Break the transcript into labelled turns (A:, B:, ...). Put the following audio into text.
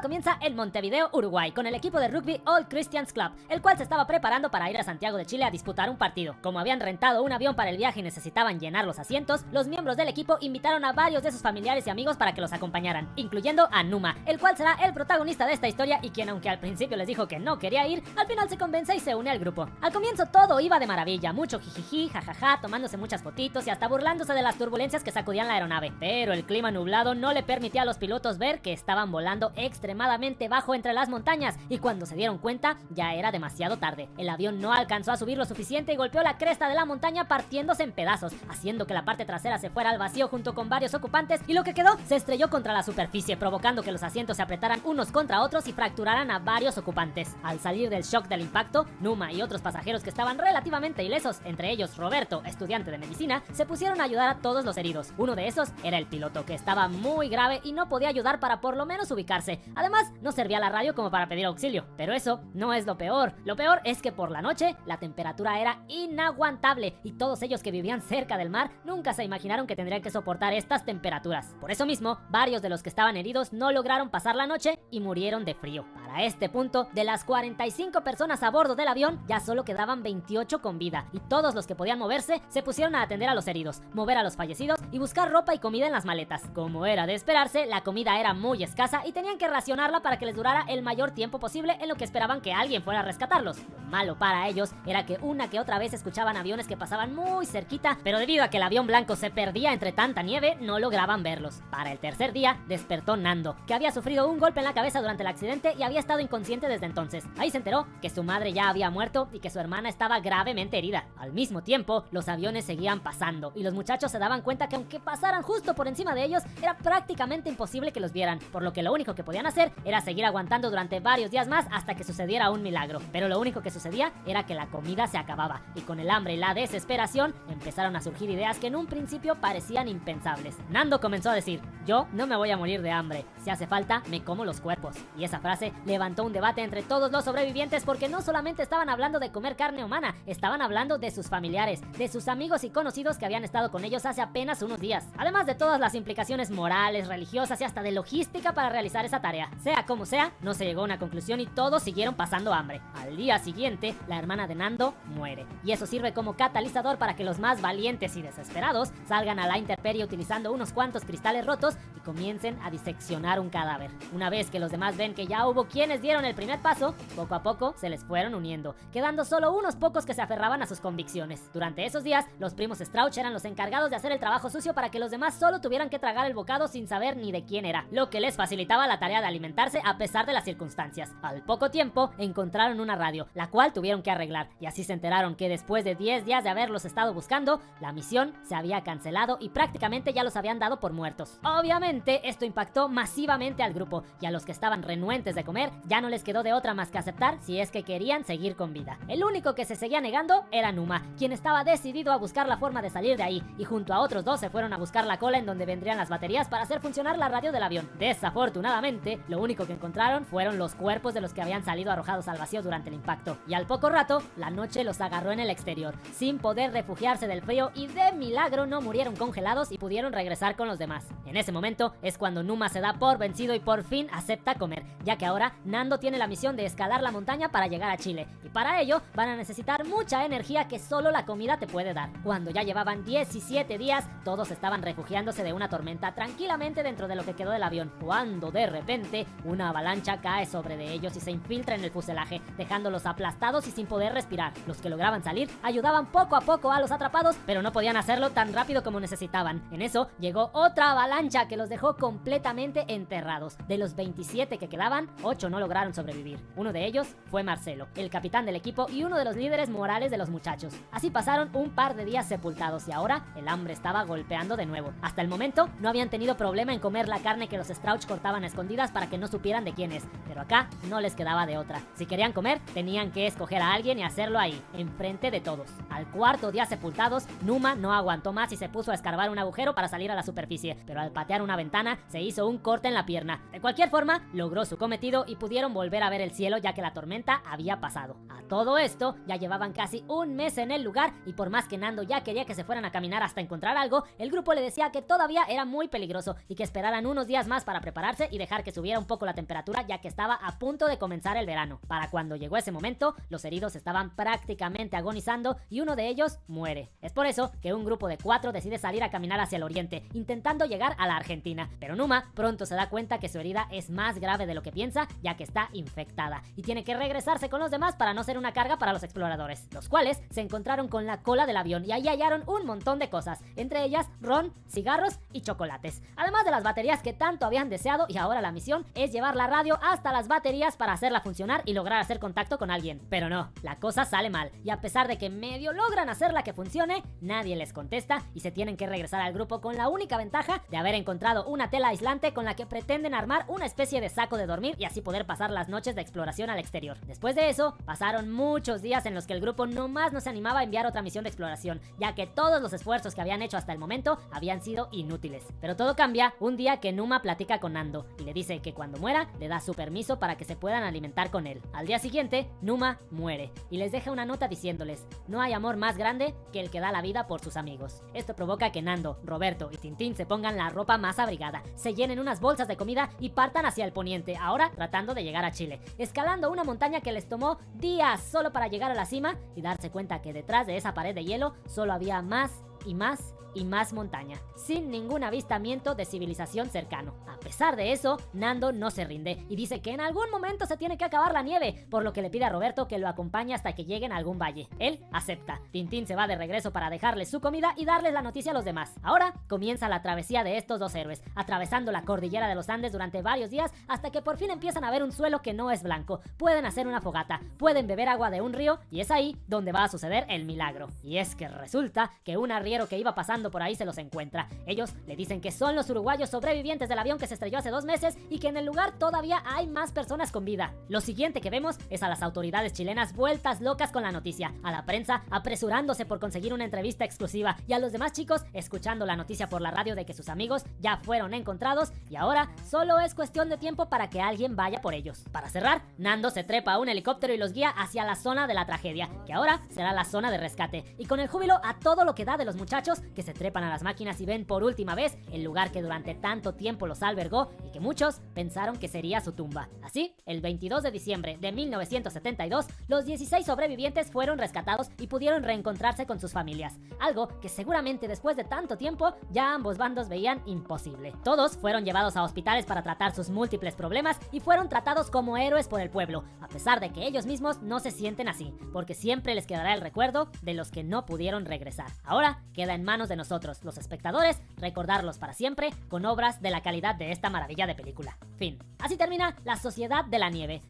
A: comienza en Montevideo, Uruguay, con el equipo de rugby All Christians Club, el cual se estaba preparando para ir a Santiago de Chile a disputar un partido. Como habían rentado un avión para el viaje y necesitaban llenar los asientos, los miembros del equipo invitaron a varios de sus familiares y amigos para que los acompañaran, incluyendo a Numa, el cual será el protagonista de esta historia y quien, aunque al principio les dijo que no quería ir, al final se convence y se une al grupo. Al comienzo todo iba de maravilla, mucho jijiji, jajaja, tomándose muchas fotitos y hasta burlándose de las turbulencias que sacudían la aeronave. Pero el clima nublado no le permitía a los pilotos ver que estaban volando extremadamente bajo entre las montañas, y cuando se dieron cuenta ya era demasiado tarde. El avión no alcanzó a subir lo suficiente y golpeó la cresta de la montaña partiéndose en pedazos, haciendo que la parte trasera se fuera al vacío junto con varios ocupantes, y lo que quedó se estrelló contra la superficie, provocando que los asientos se apretaran unos contra otros y fracturaran a varios ocupantes. Al salir del shock del impacto, Numa y otros pasajeros que estaban relativamente ilesos, entre ellos Roberto, estudiante de medicina, se pusieron a ayudar a todos los heridos. Uno de esos era el piloto, que estaba muy grave y no podía ayudar para por lo menos ubicarse. Además, no servía la radio como para pedir auxilio. Pero eso no es lo peor. Lo peor es que por la noche la temperatura era inaguantable y todos ellos que vivían cerca del mar nunca se imaginaron que tendrían que soportar estas temperaturas. Por eso mismo, varios de los que estaban heridos no lograron pasar la noche y murieron de frío. Para este punto, de las 45 personas a bordo del avión, ya solo quedaban 28 con vida, y todos los que podían moverse se pusieron a atender a los heridos, mover a los fallecidos y buscar ropa y comida en las maletas. Como era de esperarse, la comida era muy escasa y tenían que racionarla para que les durara el mayor tiempo posible en lo que esperaban que alguien fuera a rescatarlos. Lo malo para ellos era que una que otra vez escuchaban aviones que pasaban muy cerquita, pero debido a que el avión blanco se perdía entre tanta nieve, no lograban verlos. Para el tercer día, despertó Nando, que había sufrido un golpe en la cabeza durante el accidente y había estado inconsciente desde entonces. Ahí se enteró que su madre ya había muerto y que su hermana estaba gravemente herida. Al mismo tiempo, los aviones seguían pasando y los muchachos se daban cuenta que aunque pasaran justo por encima de ellos, era prácticamente imposible que los vieran, por lo que lo único que podían hacer era seguir aguantando durante varios días más hasta que sucediera un milagro. Pero lo único que sucedía era que la comida se acababa, y con el hambre y la desesperación empezaron a surgir ideas que en un principio parecían impensables. Nando comenzó a decir: yo no me voy a morir de hambre, si hace falta me como los cuerpos. Y esa frase levantó un debate entre todos los sobrevivientes, porque no solamente estaban hablando de comer carne humana, estaban hablando de sus familiares, de sus amigos y conocidos que habían estado con ellos hace apenas unos días, además de todas las implicaciones morales, religiosas y hasta de logística para realizar esa tarea. Sea como sea, no se llegó a una conclusión y todos siguieron pasando hambre. Al día siguiente, la hermana de Nando muere, y eso sirve como catalizador para que los más valientes y desesperados salgan a la intemperie utilizando unos cuantos cristales rotos y comiencen a diseccionar un cadáver. Una vez que los demás ven que ya hubo quienes dieron el primer paso, poco a poco se les fueron uniendo, quedando solo unos pocos que se aferraban a sus convicciones. Durante esos días, los primos Strauch eran los encargados de hacer el trabajo sucio para que los demás solo tuvieran que tragar el bocado sin saber ni de quién era, lo que les facilitaba la tarea de alimentarse a pesar de las circunstancias. Al poco tiempo, encontraron una radio, la cual tuvieron que arreglar, y así se enteraron que después de 10 días de haberlos estado buscando, la misión se había cancelado y prácticamente ya los habían dado por muertos. Obviamente, esto impactó masivamente al grupo, y a los que estaban renuentes de comer, ya no les quedó de otra más que aceptar si es que querían seguir con vida. El único que se seguía negando era Numa, quien estaba decidido a buscar la forma de salir de ahí, y junto a otros dos se fueron a buscar la cola en donde vendrían las baterías para hacer funcionar la radio del avión. Desafortunadamente, lo único que encontraron fueron los cuerpos de los que habían salido arrojados al vacío durante el impacto, y al poco rato, la noche los agarró en el exterior, sin poder refugiarse del frío, y de milagro no murieron congelados y pudieron regresar con los demás. En ese momento es cuando Numa se da por vencido y por fin acepta comer, ya que ahora Nando tiene la misión de escalar la montaña para llegar a Chile, y para ello van a necesitar mucha energía que solo la comida te puede dar. Cuando ya llevaban 17 días, todos estaban refugiándose de una tormenta tranquilamente dentro de lo que quedó del avión, cuando de repente una avalancha cae sobre de ellos y se infiltra en el fuselaje, dejándolos aplastados y sin poder respirar. Los que lograban salir ayudaban poco a poco a los atrapados, pero no podían hacerlo tan rápido como necesitaban. En eso llegó otra avalancha que los dejó completamente enterrados. De los 27 que quedaban, 8 no lograron sobrevivir. Uno de ellos fue Marcelo, el capitán del equipo y uno de los líderes morales de los muchachos. Así pasaron un par de días sepultados y ahora el hambre estaba golpeando de nuevo. Hasta el momento no habían tenido problema en comer la carne que los Strauch cortaban a escondidas para que no supieran de quién es, pero acá no les quedaba de otra. Si querían comer, tenían que escoger a alguien y hacerlo ahí, enfrente de todos. Al cuarto día sepultados, Numa no aguantó más y se puso a escarbar un agujero para salir a la superficie, pero al patear una ventana se hizo un corte en la pierna. De cualquier forma, logró su cometido y pudieron volver a ver el cielo, ya que la tormenta había pasado. A todo esto, ya llevaban casi un mes en el lugar, y por más que Nando ya quería que se fueran a caminar hasta encontrar algo, el grupo le decía que todavía era muy peligroso y que esperaran unos días más para prepararse y dejar que subiera subiera un poco la temperatura, ya que estaba a punto de comenzar el verano. Para cuando llegó ese momento, los heridos estaban prácticamente agonizando y uno de ellos muere. Es por eso que un grupo de 4 decide salir a caminar hacia el oriente, intentando llegar a la Argentina. Pero Numa pronto se da cuenta que su herida es más grave de lo que piensa, ya que está infectada, y tiene que regresarse con los demás para no ser una carga para los exploradores, los cuales se encontraron con la cola del avión y ahí hallaron un montón de cosas, entre ellas ron, cigarros y chocolates, además de las baterías que tanto habían deseado, y ahora la misión es llevar la radio hasta las baterías para hacerla funcionar y lograr hacer contacto con alguien. Pero no, la cosa sale mal, y a pesar de que medio logran hacerla que funcione, nadie les contesta y se tienen que regresar al grupo con la única ventaja de haber encontrado una tela aislante con la que pretenden armar una especie de saco de dormir y así poder pasar las noches de exploración al exterior. Después de eso, pasaron muchos días en los que el grupo nomás no se animaba a enviar otra misión de exploración, ya que todos los esfuerzos que habían hecho hasta el momento habían sido inútiles. Pero todo cambia un día que Numa platica con Nando y le dice que cuando muera le da su permiso para que se puedan alimentar con él. Al día siguiente, Numa muere y les deja una nota diciéndoles: no hay amor más grande que el que da la vida por sus amigos. Esto provoca que Nando, Roberto y Tintín se pongan la ropa más abrigada, se llenen unas bolsas de comida y partan hacia el poniente, ahora tratando de llegar a Chile, escalando una montaña que les tomó días solo para llegar a la cima y darse cuenta que detrás de esa pared de hielo solo había más y más y más montaña, sin ningún avistamiento de civilización cercano. A pesar de eso, Nando no se rinde y dice que en algún momento se tiene que acabar la nieve, por lo que le pide a Roberto que lo acompañe hasta que lleguen a algún valle. Él acepta. Tintín se va de regreso para dejarles su comida y darles la noticia a los demás. Ahora comienza la travesía de estos dos héroes, atravesando la cordillera de los Andes durante varios días hasta que por fin empiezan a ver un suelo que no es blanco. Pueden hacer una fogata, pueden beber agua de un río y es ahí donde va a suceder el milagro. Y es que resulta que un arriero que iba pasando por ahí se los encuentra. Ellos le dicen que son los uruguayos sobrevivientes del avión que se estrelló hace 2 meses y que en el lugar todavía hay más personas con vida. Lo siguiente que vemos es a las autoridades chilenas vueltas locas con la noticia, a la prensa apresurándose por conseguir una entrevista exclusiva y a los demás chicos escuchando la noticia por la radio de que sus amigos ya fueron encontrados y ahora solo es cuestión de tiempo para que alguien vaya por ellos. Para cerrar, Nando se trepa a un helicóptero y los guía hacia la zona de la tragedia, que ahora será la zona de rescate, y con el júbilo a todo lo que da de los muchachos que se trepan a las máquinas y ven por última vez el lugar que durante tanto tiempo los albergó y que muchos pensaron que sería su tumba. Así, el 22 de diciembre de 1972, los 16 sobrevivientes fueron rescatados y pudieron reencontrarse con sus familias, algo que seguramente después de tanto tiempo ya ambos bandos veían imposible. Todos fueron llevados a hospitales para tratar sus múltiples problemas y fueron tratados como héroes por el pueblo, a pesar de que ellos mismos no se sienten así, porque siempre les quedará el recuerdo de los que no pudieron regresar. Ahora queda en manos de nosotros, los espectadores, recordarlos para siempre con obras de la calidad de esta maravilla de película. Fin. Así termina La Sociedad de la Nieve.